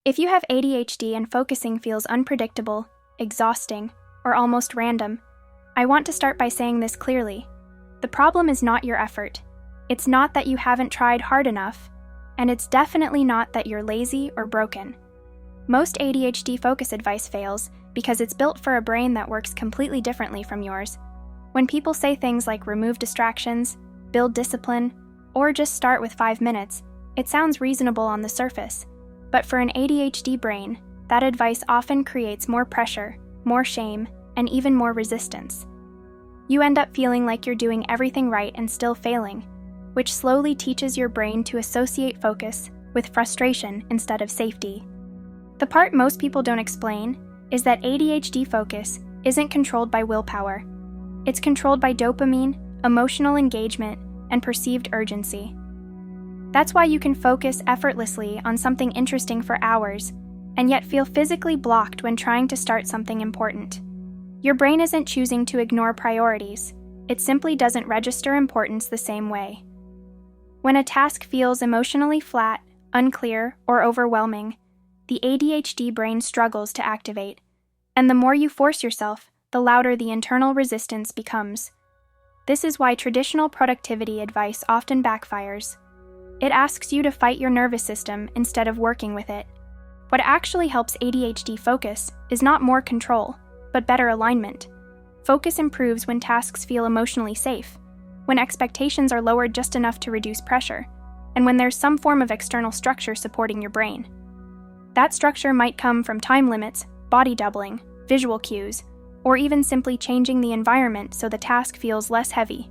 If you have ADHD and focusing feels unpredictable, exhausting, or almost random, I want to start by saying this clearly. The problem is not your effort. It's not that you haven't tried hard enough, and it's definitely not that you're lazy or broken. Most ADHD focus advice fails because it's built for a brain that works completely differently from yours. When people say things like remove distractions, build discipline, or just start with 5 minutes, it sounds reasonable on the surface. But for an ADHD brain, that advice often creates more pressure, more shame, and even more resistance. You end up feeling like you're doing everything right and still failing, which slowly teaches your brain to associate focus with frustration instead of safety. The part most people don't explain is that ADHD focus isn't controlled by willpower. It's controlled by dopamine, emotional engagement, and perceived urgency. That's why you can focus effortlessly on something interesting for hours, and yet feel physically blocked when trying to start something important. Your brain isn't choosing to ignore priorities, it simply doesn't register importance the same way. When a task feels emotionally flat, unclear, or overwhelming, the ADHD brain struggles to activate, and the more you force yourself, the louder the internal resistance becomes. This is why traditional productivity advice often backfires. It asks you to fight your nervous system instead of working with it. What actually helps ADHD focus is not more control, but better alignment. Focus improves when tasks feel emotionally safe, when expectations are lowered just enough to reduce pressure, and when there's some form of external structure supporting your brain. That structure might come from time limits, body doubling, visual cues, or even simply changing the environment so the task feels less heavy.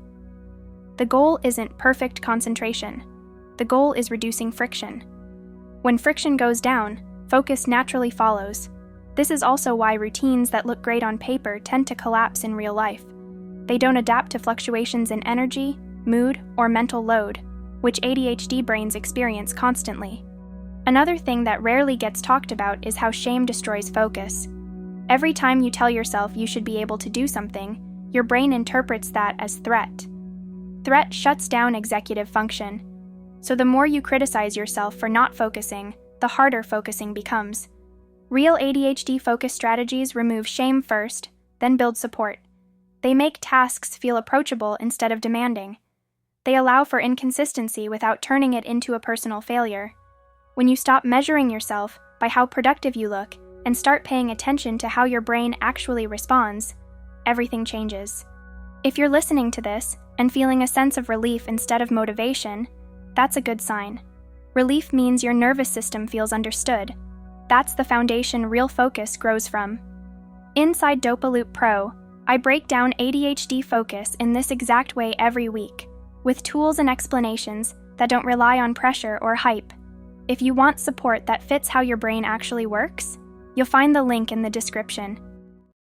The goal isn't perfect concentration. The goal is reducing friction. When friction goes down, focus naturally follows. This is also why routines that look great on paper tend to collapse in real life. They don't adapt to fluctuations in energy, mood, or mental load, which ADHD brains experience constantly. Another thing that rarely gets talked about is how shame destroys focus. Every time you tell yourself you should be able to do something, your brain interprets that as threat. Threat shuts down executive function. So the more you criticize yourself for not focusing, the harder focusing becomes. Real ADHD focus strategies remove shame first, then build support. They make tasks feel approachable instead of demanding. They allow for inconsistency without turning it into a personal failure. When you stop measuring yourself by how productive you look and start paying attention to how your brain actually responds, everything changes. If you're listening to this and feeling a sense of relief instead of motivation, that's a good sign. Relief means your nervous system feels understood. That's the foundation real focus grows from. Inside Dopaloop Pro, I break down ADHD focus in this exact way every week, with tools and explanations that don't rely on pressure or hype. If you want support that fits how your brain actually works, you'll find the link in the description.